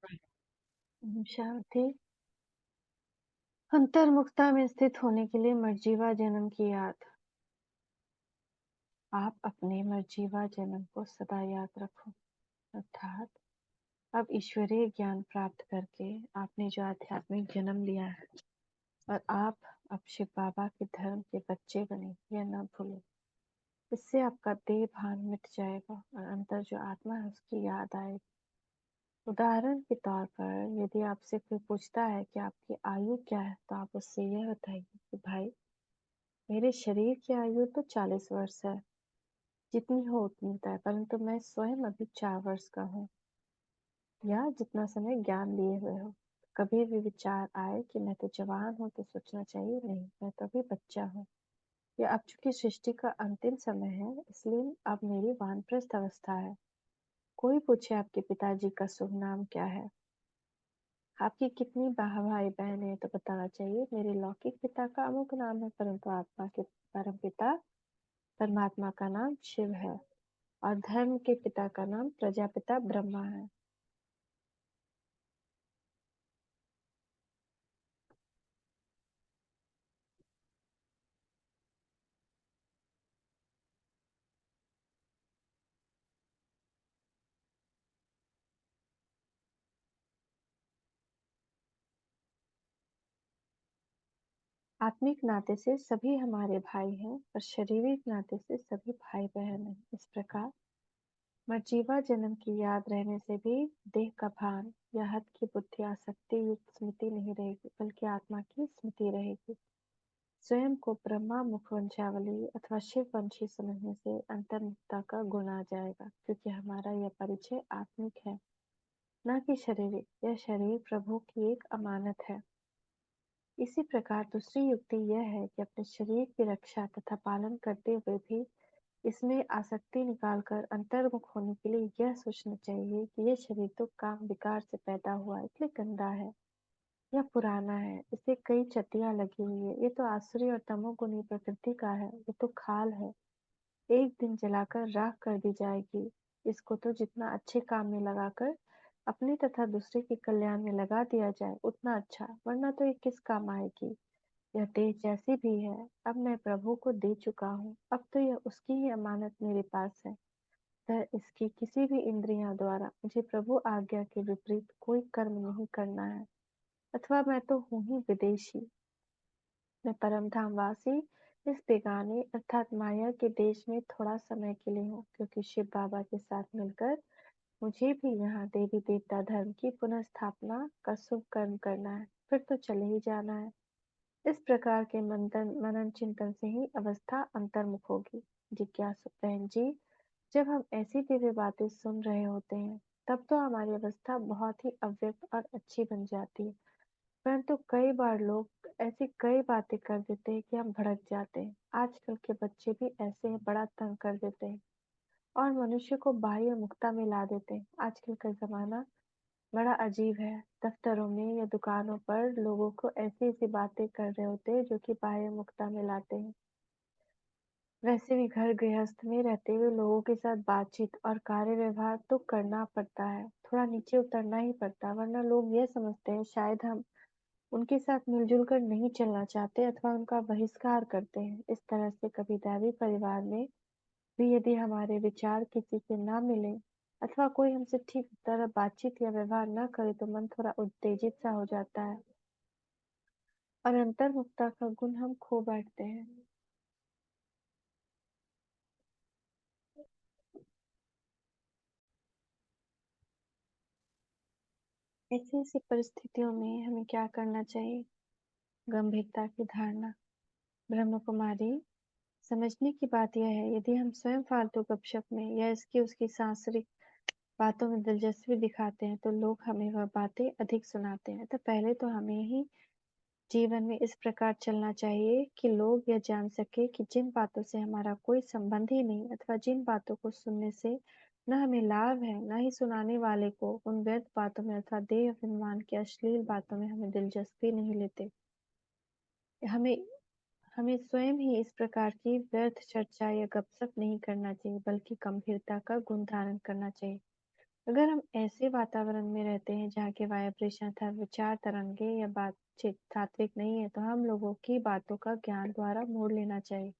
शांति अंतर्मुखता में स्थित होने के लिए मर्जीवा जन्म की याद। आप अपने मर्जीवा जन्म को सदा याद रखो, अर्थात अब ईश्वरीय ज्ञान प्राप्त करके आपने जो आध्यात्मिक जन्म लिया है और आप अब शिव बाबा के धर्म के बच्चे बने, यह न भूलो। इससे आपका देह भान मिट जाएगा और अंदर जो आत्मा है उसकी याद आएगी। उदाहरण के तौर पर यदि आपसे कोई पूछता है कि आपकी आयु क्या है, तो आप उससे यह बताइए कि भाई, मेरे शरीर की आयु तो 40 वर्ष है, जितनी हो उतनी तय, परंतु मैं स्वयं अभी 4 वर्ष का हूँ, या जितना समय ज्ञान लिए हुए हो। कभी भी विचार आए कि मैं तो जवान हूँ, तो सोचना चाहिए नहीं, मैं तो अभी बच्चा हूँ। यह अब चूंकि सृष्टि का अंतिम समय है, इसलिए अब मेरी वानप्रस्थ अवस्था है। कोई पूछे आपके पिताजी का शुभ नाम क्या है, आपकी कितनी भाई बहन है, तो बताना चाहिए मेरे लौकिक पिता का अमुक नाम है, परंतु आत्मा के परम पिता परमात्मा का नाम शिव है और धर्म के पिता का नाम प्रजापिता ब्रह्मा है। आत्मिक नाते से सभी हमारे भाई हैं और शारीरिक नाते से सभी भाई बहन हैं। इस प्रकार मर्जीवा जन्म की याद रहने से भी देह का भान या हद की बुद्धि आसक्ति युक्त स्मृति नहीं रहेगी, बल्कि आत्मा की स्मृति रहेगी। स्वयं को ब्रह्मा मुख वंशावली अथवा शिव वंशी समझने से अंतर्मुखता का गुण आ जाएगा, क्योंकि हमारा यह परिचय आत्मिक है, न कि शारीरिक। यह शरीर प्रभु की एक अमानत है। इसी प्रकार दूसरी युक्ति यह है कि अपने शरीर की रक्षा तथा पालन करते हुए भी इसमें आसक्ति निकालकर अंतर्मुख होने के लिए यह सोचना चाहिए कि यह शरीर तो काम विकार से पैदा हुआ है, इसलिए गंदा है, यह पुराना है, इसे कई चतियां लगी हुई है, ये तो आसुरी और तमोगुणी प्रकृति का है, ये तो खाल है, एक दिन जलाकर राख कर दी जाएगी। इसको तो जितना अच्छे काम में लगाकर अपने तथा दूसरे के कल्याण में लगा दिया जाए उतना अच्छा, वरना तो ये किस काम आएगी। यह देह जैसी भी है, अब मैं प्रभु को दे चुका हूँ, अब तो यह उसकी ही अमानत मेरे पास है। अतः इसकी किसी भी इंद्रियों द्वारा मुझे प्रभु आज्ञा के विपरीत कोई कर्म नहीं करना है। अथवा मैं तो हूँ ही विदेशी, मैं परम धाम वासी इस बेगाने अर्थात माया के देश में थोड़ा समय के लिए हूँ, क्योंकि शिव बाबा के साथ मिलकर मुझे भी यहाँ देवी देवता धर्म की पुनः स्थापना का शुभ कर्म करना है, फिर तो चले ही जाना है। इस प्रकार के मनन चिंतन से ही अवस्था अंतर्मुख होगी। जिज्ञासु बहन जी, जब हम ऐसी दिव्य बातें सुन रहे होते हैं, तब तो हमारी अवस्था बहुत ही अव्यक्त और अच्छी बन जाती है, परंतु कई बार लोग ऐसी कई बातें कर देते हैं कि हम भड़क जाते हैं। आजकल के बच्चे भी ऐसे हैं, बड़ा तंग कर देते हैं और मनुष्य को बाह्य मुक्ता में ला देते हैं। आजकल का जमाना बड़ा अजीब है। दफ्तरों में या दुकानों पर लोगों को ऐसी ऐसी बातें कर रहे होते हैं जो कि बाह्य मुक्ता में लाते हैं। वैसे भी घर गृहस्थ में रहते हुए लोगों के साथ बातचीत और कार्य व्यवहार तो करना पड़ता है, थोड़ा नीचे उतरना ही पड़ता है, वरना लोग यह समझते हैं शायद हम उनके साथ मिलजुल कर नहीं चलना चाहते अथवा उनका बहिष्कार करते हैं। इस तरह से कभी दैवी परिवार में भी यदि हमारे विचार किसी से ना मिले अथवा कोई हमसे ठीक तरह बातचीत या व्यवहार न करे, तो मन थोड़ा उत्तेजित सा हो जाता है और अंतर्मुखता का गुण हम खो बैठते हैं। ऐसी ऐसी परिस्थितियों में हमें क्या करना चाहिए? गंभीरता की धारणा। ब्रह्म कुमारी, समझने की बात यह है, यदि हम स्वयं फालतू गपशप में या इसकी उसकी सांसारिक बातों में दिलचस्पी दिखाते हैं, तो लोग हमें वह बातें अधिक सुनाते हैं। तो पहले तो हमें ही जीवन में इस प्रकार चलना चाहिए कि लोग यह जान सके कि जिन बातों से हमारा कोई संबंध ही नहीं अथवा जिन बातों को सुनने से न हमें लाभ है, न ही सुनाने वाले को उन व्यर्थ बातों में अथवा देह अभिमान की अश्लील बातों में हमें दिलचस्पी नहीं लेते। हमें हमें स्वयं ही इस प्रकार की व्यर्थ चर्चा या गपशप नहीं करना चाहिए, बल्कि गंभीरता का गुण धारण करना चाहिए। अगर हम ऐसे वातावरण में रहते हैं जहाँ के वाइब्रेशन अथवा विचार तरंगे या बातचीत सात्विक नहीं है, तो हम लोगों की बातों का ज्ञान द्वारा मोड़ लेना चाहिए।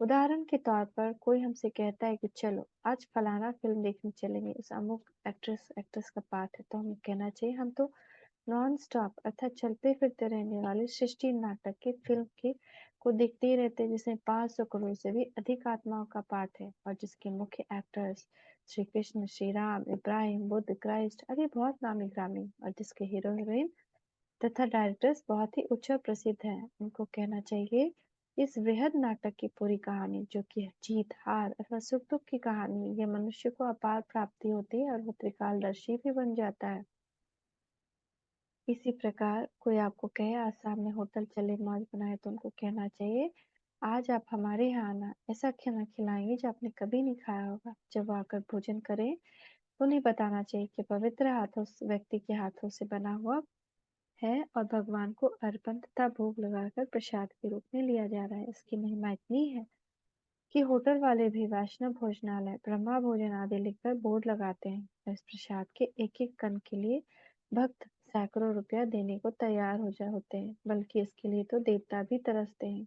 उदाहरण के तौर पर कोई हमसे कहता है कि चलो आज फलाना फिल्म देखने चलेंगे, इस अमुक एक्ट्रेस एक्ट्रेस का पार्ट है, तो हमें कहना चाहिए हम तो नॉन स्टॉप अर्थात चलते फिरते रहने वाले सृष्टि नाटक की फिल्म की को देखते ही रहते हैं, जिसमें 500 करोड़ से भी अधिक आत्माओं का पाठ है और जिसके मुख्य एक्टर्स श्री कृष्ण, श्री राम, इब्राहिम, बुद्ध, क्राइस्ट आदि बहुत नामी ग्रामी और जिसके हीरो हीरोइन तथा डायरेक्टर्स बहुत ही उच्च और प्रसिद्ध हैं। उनको कहना चाहिए इस वृहद नाटक की पूरी कहानी, जो कि जीत हार अथवा सुख दुख की कहानी, यह मनुष्य को अपार प्राप्ति होती है और वो त्रिकालदर्शी भी बन जाता है। इसी प्रकार कोई आपको कहे आज सामने होटल चले मौज बनाए, तो उनको कहना चाहिए आज आप हमारे यहाँ आना, ऐसा खाना खिलाएंगे जो आपने कभी नहीं खाया होगा। जब वो आकर भोजन करें तो उन्हें बताना चाहिए कि पवित्र हाथों से व्यक्ति के हाथों से बना हुआ है और भगवान को अर्पण तथा भोग लगाकर प्रसाद के रूप में लिया जा रहा है। इसकी महिमा इतनी है कि होटल वाले भी वैष्णव भोजनालय, ब्रह्मा भोजन आदि लिखकर बोर्ड लगाते हैं। इस प्रसाद के एक एक कण के लिए भक्त सैकड़ों रुपया देने को तैयार हो जा होते हैं, बल्कि इसके लिए तो देवता भी तरसते हैं।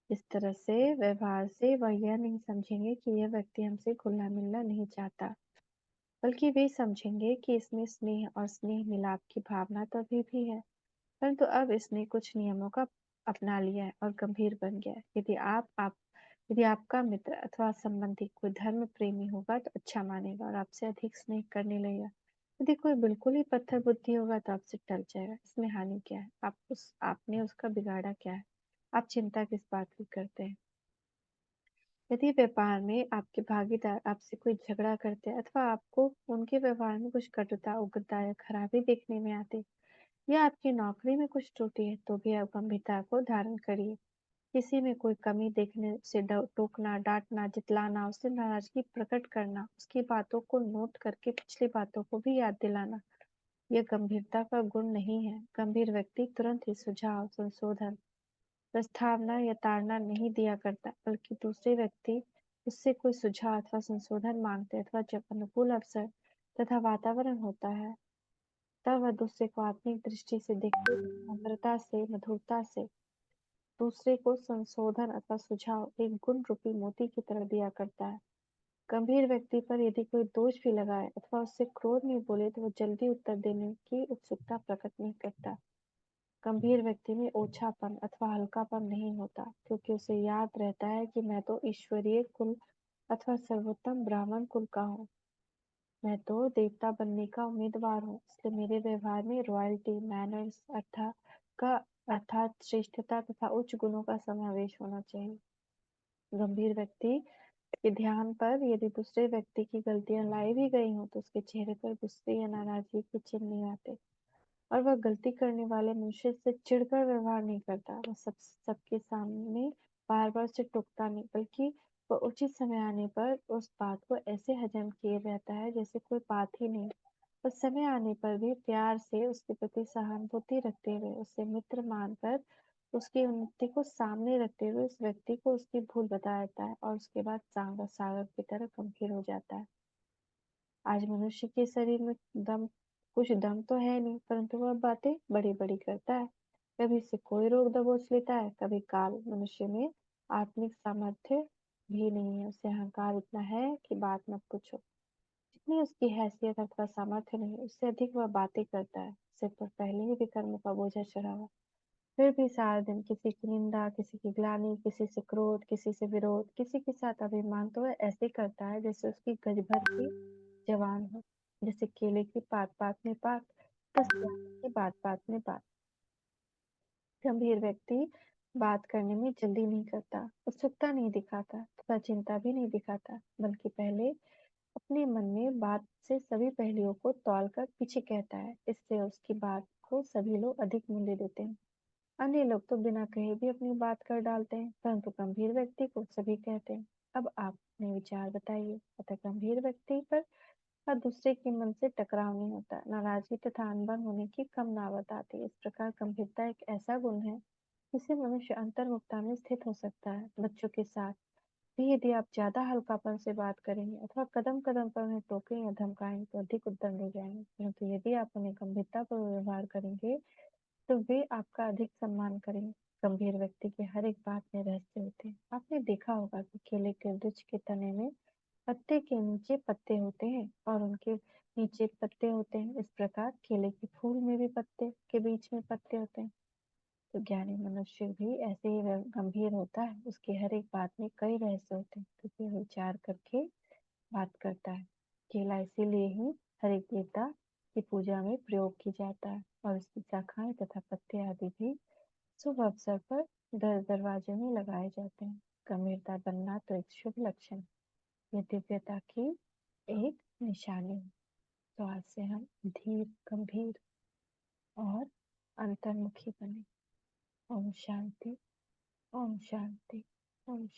इस तरह से व्यवहार से वह यह नहीं समझेंगे कि यह व्यक्ति हमसे घुलना मिलना नहीं चाहता, बल्कि वे समझेंगे कि इसमें स्नेह और स्नेह मिलाप की भावना तो अभी भी है, परंतु अब इसने कुछ नियमों का अपना लिया है और गंभीर बन गया है। यदि आपका मित्र अथवा संबंधी कोई धर्म प्रेमी होगा तो अच्छा मानेगा और आपसे अधिक स्नेह करने लगेगा। यदि कोई बिल्कुल ही पत्थर बुद्धि होगा तो आपसे टल जाएगा। इसमें हानि क्या है? आपने उसका बिगाड़ा क्या है? आप चिंता किस बात की करते हैं? यदि व्यापार में आपके भागीदार आपसे कोई झगड़ा करते हैं अथवा आपको उनके व्यवहार में कुछ कटुता, उग्रता या खराबी देखने में आती, या आपकी नौकरी में कुछ त्रुटि है, तो भी आप गंभीरता को धारण करिए। किसी में कोई कमी देखने से टोकना, डांटना, जितलाना, उससे नाराजगी प्रकट करना, उसकी बातों को नोट करके पिछली बातों को भी याद दिलाना, यह गंभीरता का गुण नहीं है। गंभीर व्यक्ति तुरंत ही सुझाव, संशोधन, प्रस्तावना या ताड़ना नहीं दिया करता, बल्कि दूसरे व्यक्ति उससे कोई सुझाव अथवा संशोधन मांगते अथवा जब अनुकूल अवसर तथा वातावरण होता है, तब वह दूसरे को आत्मिक दृष्टि से देखते हुए नम्रता से, मधुरता से दूसरे को संशोधन अथवा सुझाव एक गुण रूपी मोती की तरह दिया करता है। गंभीर व्यक्ति पर यदि कोई दोष भी लगाए अथवा उससे क्रोध में बोले, तो वह जल्दी उत्तर देने की उत्सुकता प्रकट नहीं करता। गंभीर व्यक्ति में ओछापन अथवा हल्कापन नहीं होता, क्योंकि उसे याद रहता है कि मैं तो ईश्वरीय कुल अथवा सर्वोत्तम ब्राह्मण कुल का हूँ। मैं तो देवता बनने का उम्मीदवार हूँ, इसलिए मेरे व्यवहार में रॉयल्टी, मैनर्स अर्थात श्रेष्ठता तथा उच्च गुणों का समावेश होना चाहिए। गंभीर व्यक्ति के ध्यान पर यदि दूसरे व्यक्ति की गलतियां लाई भी गई हों, तो उसके चेहरे पर गुस्से या नाराजगी के चिन्ह नहीं आते और वह गलती करने वाले मनुष्य से चिढ़कर व्यवहार नहीं करता। वह सबके सामने बार बार से टोकता नहीं, बल्कि वह उचित समय आने पर उस बात को ऐसे हजम किए रहता है जैसे कोई बात ही नहीं। और समय आने पर भी प्यार से उसके प्रति सहानुभूति रखते हुए उसे मित्र मानकर उसकी उन्नति को सामने रखते हुए उस व्यक्ति को उसकी भूल बता देता है और उसके बाद सागर सागर की तरह गंभीर हो जाता है। आज मनुष्य के शरीर में कुछ दम तो है नहीं, परंतु वह बातें बड़ी बड़ी करता है। कभी से कोई रोग दबोच लेता है, कभी काल। मनुष्य में आत्मिक सामर्थ्य भी नहीं है, उसे अहंकार इतना है कि बात मत पूछो। जितनी उसकी हैसियत अथवा सामर्थ्य नहीं, उससे अधिक वह बातें करता है। सिर पर पहले ही विकर्म का बोझा चढ़ा हुआ, फिर भी सारा दिन किसी की निंदा, किसी की ग्लानि, किसी से क्रोध, किसी से विरोध, किसी के साथ अभिमान, तो वह ऐसे करता है जैसे उसकी गज भर की जवान हो, जैसे केले की पात पात में पात, बस की बात बात में बात। गंभीर व्यक्ति बात करने में जल्दी नहीं करता, उत्सुकता नहीं दिखाता तथा चिंता भी नहीं दिखाता, बल्कि पहले अपने मन में बात से सभी पहलुओं को तौल कर पीछे कहता है। इससे उसकी बात को सभी लोग अधिक मूल्य देते हैं। अन्य लोग तो बिना कहे भी अपनी बात कर डालते हैं, परंतु गंभीर व्यक्ति को सभी कहते हैं। अब आप अपने विचार बताइए। अतः गंभीर व्यक्ति पर और दूसरे के मन से टकराव नहीं होता, नाराजगी तथा अनबन होने की कम नौबत आती है। इस प्रकार गंभीरता एक ऐसा गुण है जिससे मनुष्य अंतर्मुखता में स्थित हो सकता है। बच्चों के साथ भी यदि आप ज़्यादा हल्कापन से बात करेंगे अथवा कदम-कदम पर उन्हें टोकें या धमकाएँ तो अधिक उद्दंड हो जाएँगे। परंतु यदि आप उन्हें गंभीरतापूर्वक व्यवहार करेंगे, तो वे आपका अधिक सम्मान करेंगे। गंभीर व्यक्ति की हर एक बात में रहस्य होते हैं। आपने देखा होगा कि केले के वृक्ष के तने में पत्ते के नीचे पत्ते होते हैं और उनके नीचे पत्ते होते हैं। इस प्रकार केले के फूल में भी पत्ते के बीच में पत्ते होते हैं। तो ज्ञानी मनुष्य भी ऐसे ही गंभीर होता है। उसकी हर एक बात में कई रहस्य होते हैं क्योंकि वह विचार करके बात करता है। केला इसीलिए ही हर एक देवता की पूजा में प्रयोग की जाता है और इसकी शाखाएं तथा पत्ते आदि भी शुभ अवसर पर दरवाजे में लगाए जाते हैं। गंभीरता बनना तो एक शुभ लक्षण है। ये दिव्यता की एक निशानी है। तो आज से हम धीर, गंभीर और अंतर्मुखी बने। ओम शांति, ओम शांति, ओम शांति।